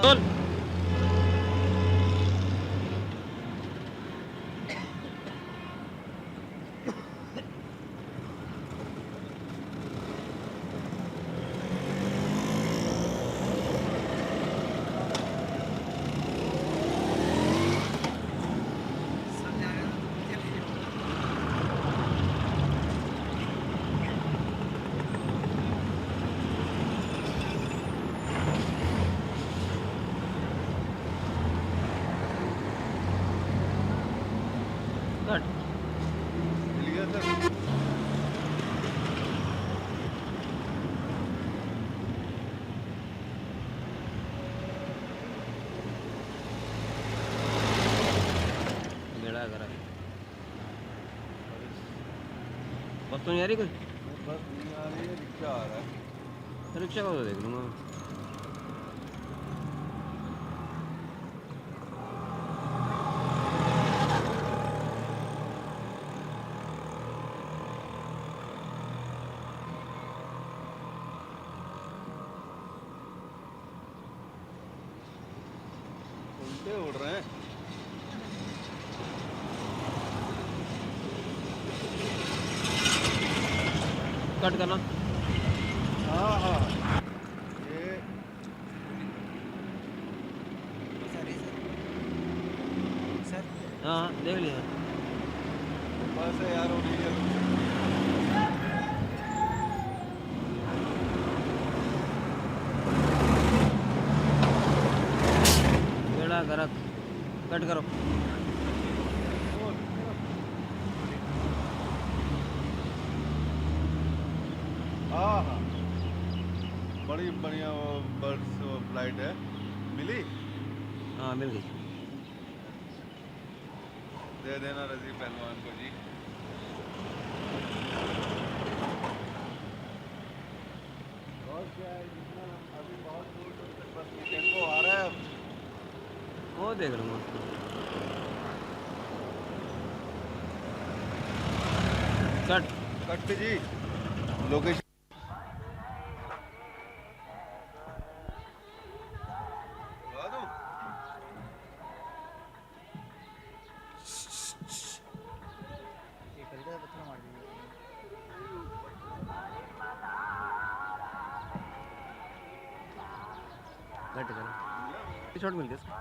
बोल। कट मिल गया सर। बेड़ा करा बस तो नहीं आ रही कोई। बस नहीं आ रही है, रिक्शा आ रहा है। रिक्शा को तो देख लूँगा मैं। उल्टे उड़ रहे हैं। कट करना। हाँ हाँ ये हाँ हाँ देख लिया। बस है यार, वो नहीं है। बेड़ा गर्क कट करो। हाँ हाँ बड़ी बढ़िया वो बर्ड्स फ्लाइट है। मिली? हाँ मिल गई। दे देना रजी पहलवान को जी। और क्या है, जितना अभी बहुत दूर दूर तक बस ये टेम्पो आ रहा है अब। वो देख लूँगा। कट कट पे जी लोकेशन बता दूं? कट करो। शॉट मिल गया इसको।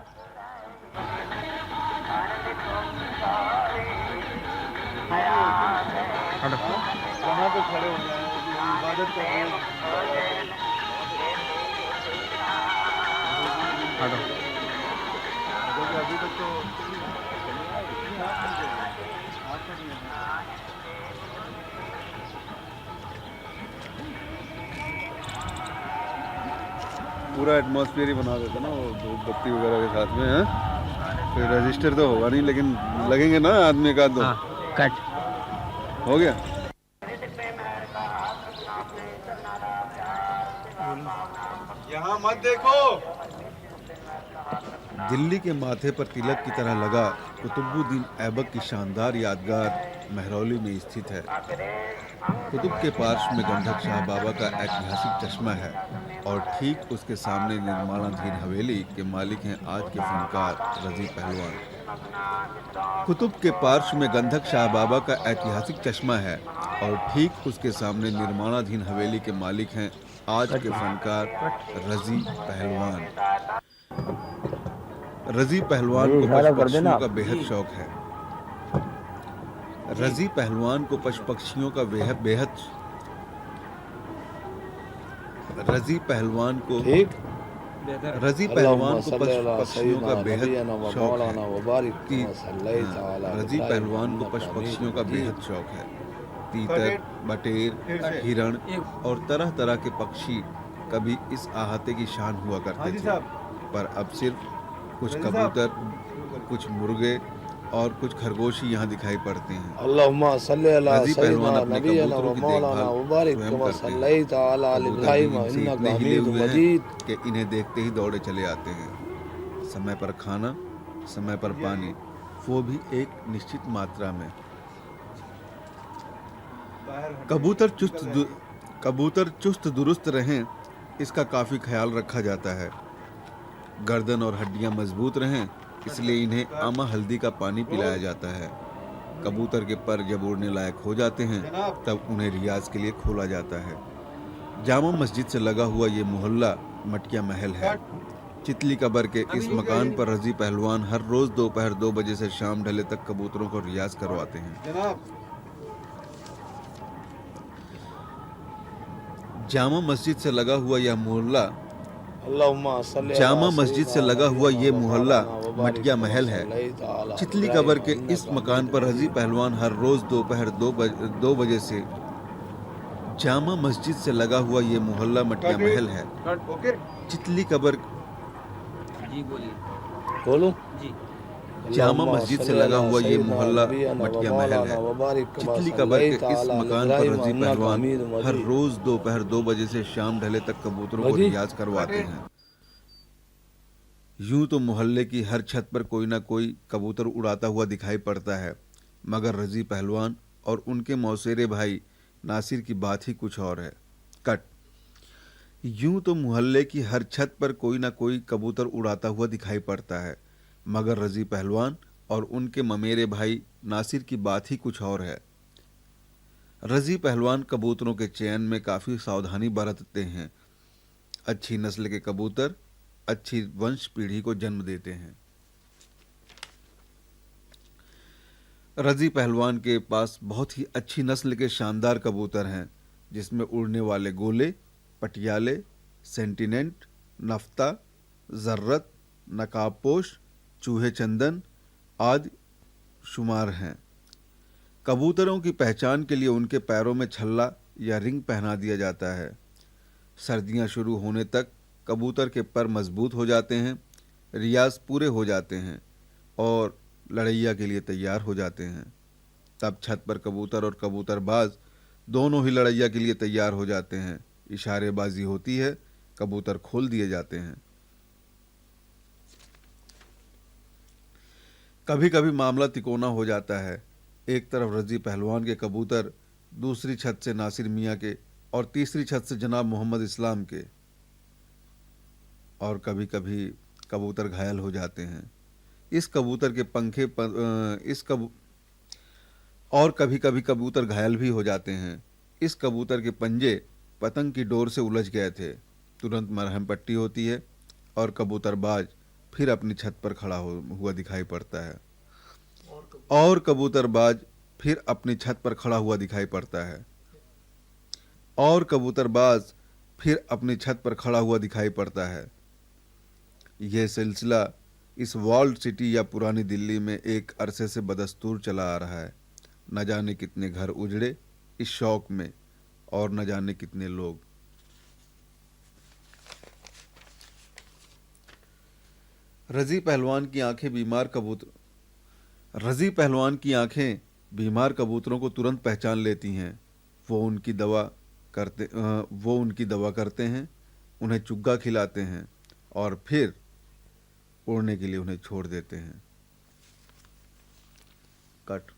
हटो। कहाँ पे खड़े हो जाए, इबादत कर रहे हैं। हटो। क्योंकि अभी तक तो नहीं आए, इतनी आँख नहीं चाहिए, आँख नहीं है। पूरा एटमॉस्फेयर ही बना देता ना वो धूप बत्ती वगैरह के साथ में है। फिर रजिस्टर तो होगा नहीं, लेकिन लगेंगे ना आदमी का दो। हाँ कट हो गया। यहाँ मत देखो। दिल्ली के माथे पर तिलक की तरह लगा कुतुबुद्दीन ऐबक की शानदार यादगार महरौली में स्थित है। कुतुब के पार्श्व में गंधक शाह बाबा का ऐतिहासिक चश्मा है और ठीक उसके सामने निर्माणाधीन हवेली के मालिक हैं आज के फनकार रजी पहलवान। कुतुब के पार्श्व में गंधक शाह बाबा का ऐतिहासिक चश्मा है और ठीक उसके सामने निर्माणाधीन हवेली के मालिक हैं आज के फनकार रजी पहलवान। रजी पहलवान को पशु पक्षियों का बेहद शौक है। रजी पहलवान को पशु पक्षियों का बेहद रजी पहलवान को रजी पहलवान को पशु पक्षियों का बेहद शौक है। रजी पहलवान को पशु पक्षियों का बेहद शौक है। तीतर, बटेर, हिरण और तरह तरह के पक्षी कभी इस अहाते की शान हुआ करते थे, पर अब सिर्फ कुछ कबूतर, कुछ मुर्गे और कुछ खरगोश ही यहाँ दिखाई पड़ते हैं। अल्लाहुम्मा सल्ली अला रजी पहलवान सय्यिदना अपने नबियना कबूतरों व की मौलाना देखभाल मुबारक स्वयं कमा करते हैं। सल्लैता अला आलि कबूतर भी इब्राहीम इनसे इन्नका इतने हिले हमीदुम हुए हैं मजीद। कि इन्हें देखते ही दौड़े चले आते हैं। समय पर खाना, समय पर पानी, वो भी एक निश्चित मात्रा में। कबूतर चुस्त दुरुस्त रहें, इसका काफी ख्याल रखा जाता है। गर्दन और हड्डियां मजबूत रहें, इसलिए इन्हें आमा हल्दी का पानी पिलाया जाता है। कबूतर के पर जब उड़ने लायक हो जाते हैं तब उन्हें रियाज के लिए खोला जाता है। जामा मस्जिद से लगा हुआ ये मोहल्ला मटिया महल है। चितली कबर के इस मकान पर रजी पहलवान हर रोज दोपहर 2 बजे से शाम ढले तक कबूतरों को रियाज करवाते हैं। जामा मस्जिद से लगा हुआ यह मोहल्ला जामा मस्जिद से लगा हुआ ये मोहल्ला मटिया महल है। चितली कबर के इस मकान पर रजी पहलवान हर रोज दोपहर 2 बजे से जामा मस्जिद से लगा हुआ ये मोहल्ला मटिया महल है। चितली कबर जी बोलिए। बोलूं जी। जामा मस्जिद से लगा हुआ ये मोहल्ला मटिया महल है। चितली कबर के इस मकान पर रजी पहलवान हर रोज दोपहर 2 बजे से शाम ढले तक कबूतरों को रियाज करवाते हैं। यूं तो मोहल्ले की हर छत पर कोई ना कोई कबूतर उड़ाता हुआ दिखाई पड़ता है, मगर रजी पहलवान और उनके मौसेरे भाई नासिर की बात ही कुछ और है। कट। यूं तो मोहल्ले की हर छत पर कोई ना कोई कबूतर उड़ाता हुआ दिखाई पड़ता है, मगर रजी पहलवान और उनके ममेरे भाई नासिर की बात ही कुछ और है। रजी पहलवान कबूतरों के चयन में काफ़ी सावधानी बरतते हैं। अच्छी नस्ल के कबूतर अच्छी वंश पीढ़ी को जन्म देते हैं। रजी पहलवान के पास बहुत ही अच्छी नस्ल के शानदार कबूतर हैं, जिसमें उड़ने वाले गोले, पटियाले, सेंटिनेंट, नफ्ता, जर्रत, नकाबपोश, चूहे चंदन आदि शुमार हैं। कबूतरों की पहचान के लिए उनके पैरों में छल्ला या रिंग पहना दिया जाता है। सर्दियां शुरू होने तक कबूतर के पर मजबूत हो जाते हैं, रियाज पूरे हो जाते हैं और लड़ैया के लिए तैयार हो जाते हैं। तब छत पर कबूतर और कबूतरबाज दोनों ही लड़ैया के लिए तैयार हो जाते हैं। इशारेबाजी होती है, कबूतर खोल दिए जाते हैं। कभी कभी मामला तिकोना हो जाता है। एक तरफ रजी पहलवान के कबूतर, दूसरी छत से नासिर मियाँ के और तीसरी छत से जनाब मोहम्मद इस्लाम के। और कभी कभी कबूतर घायल हो जाते हैं। इस कबूतर के पंखे और कभी कभी कबूतर घायल भी हो जाते हैं। इस कबूतर के पंजे पतंग की डोर से उलझ गए थे। तुरंत मरहम पट्टी होती है और कबूतरबाज फिर अपनी छत पर खड़ा हुआ दिखाई पड़ता है। और कबूतरबाज फिर अपनी छत पर खड़ा हुआ दिखाई पड़ता है। और कबूतरबाज फिर अपनी छत पर खड़ा हुआ दिखाई पड़ता है। यह सिलसिला इस वॉल्ड सिटी या पुरानी दिल्ली में एक अरसे से बदस्तूर चला आ रहा है। न जाने कितने घर उजड़े इस शौक में और न जाने कितने लोग। रजी पहलवान की आंखें बीमार कबूतरों को तुरंत पहचान लेती हैं। वो उनकी दवा करते हैं, उन्हें चुग्गा खिलाते हैं और फिर उड़ने के लिए उन्हें छोड़ देते हैं। कट।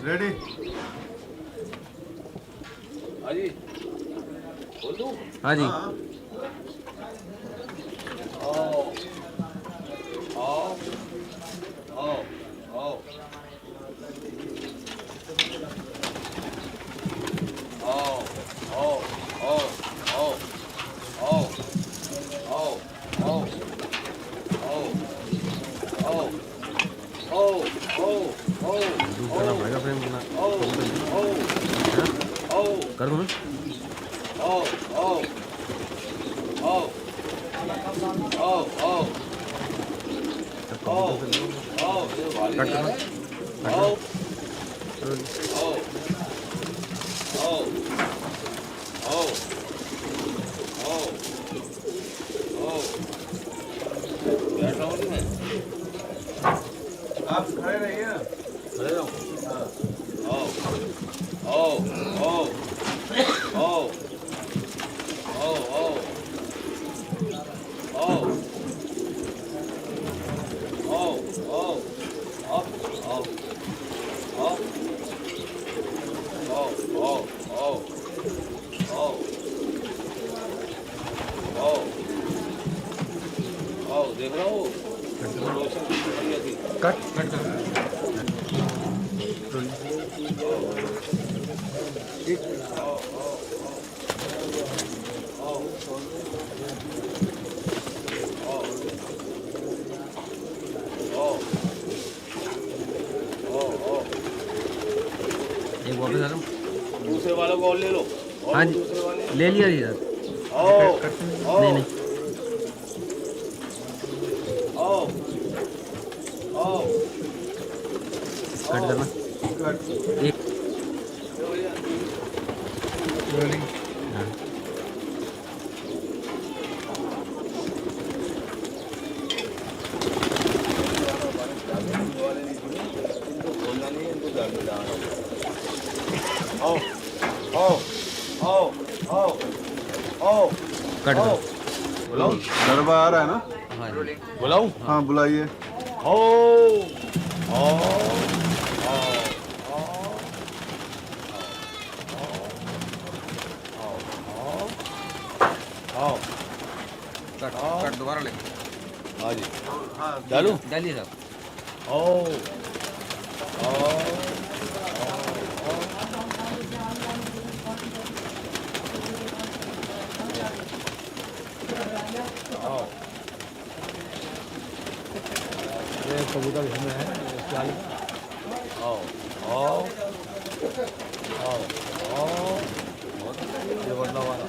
रेडी हाँ जी जूम करना पड़ेगा फ्रेम करना कर दो ना कट करना आप खड़े रहिए ना खड़े रहो देख रहा हूँ कट कट कर एक वापस आ रहा हूँ दूसरे वालों को और ले लो हाँ जी दूसरे वाले ले लिया जी सर नहीं नहीं कट करना एक हाँ बोलना नहीं है इनको घर में जाना कट करो बुलाओ गरबा आ रहा है ना हाँ जी बुलाऊं हाँ बुलाइए कट कट दोबारा ले हाँ जी चालू डालिए साहब ये कबूतर घर में है चालू ये बढ़ना वाला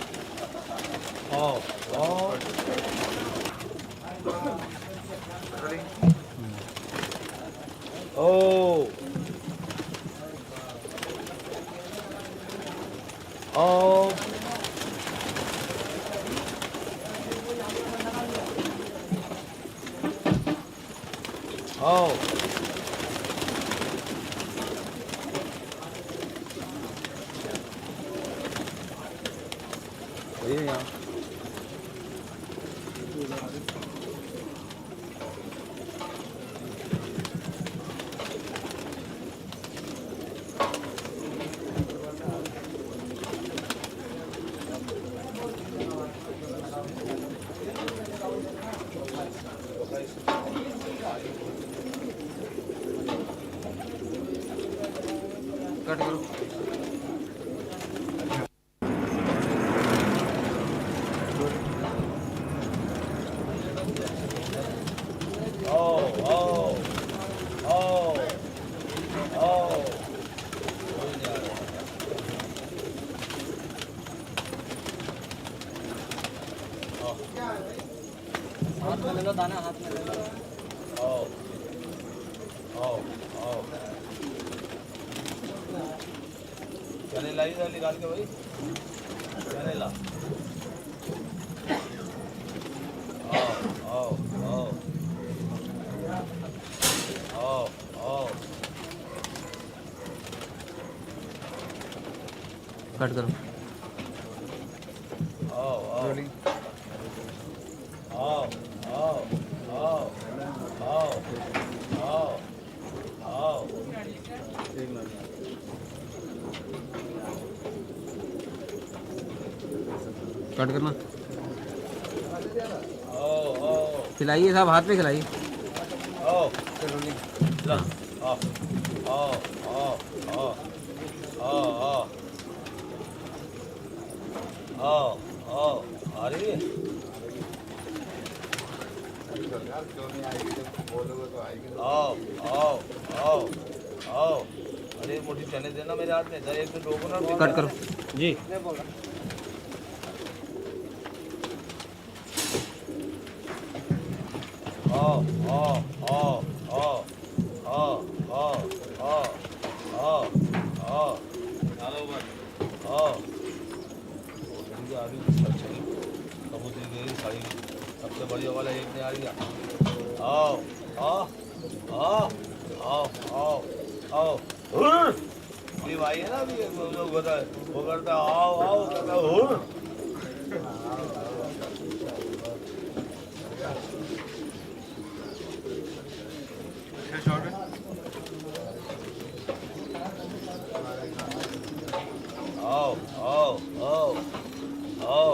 ये यहाँ कट करो हाथ में ले लो दाना हाथ में ले लो चने लाई इधर निकाल के भाई चने ला कट करो रोलिंग कट करना। आओ आओ खिलाइए साहब, हाथ में खिलाइए। आओ चलो ला आओ आओ आओ आओ आओ आओ आओ आ रही है। आओ आओ आओ आओ। अरे मोटी चने देना मेरे हाथ में, एक तो डोको ना। कट करो जी। आओ आओ आओ आओ आओ आओ आओ आओ आओ आओ। आ रही कबूतरी गई साड़ी, सबसे बढ़िया वाला एक ने आ गया। आओ आओ आओ आओ आओ आओ। ये भाई है ना, अभी वो करता आओ आओ करता हुर। आओ आओ आओ आओ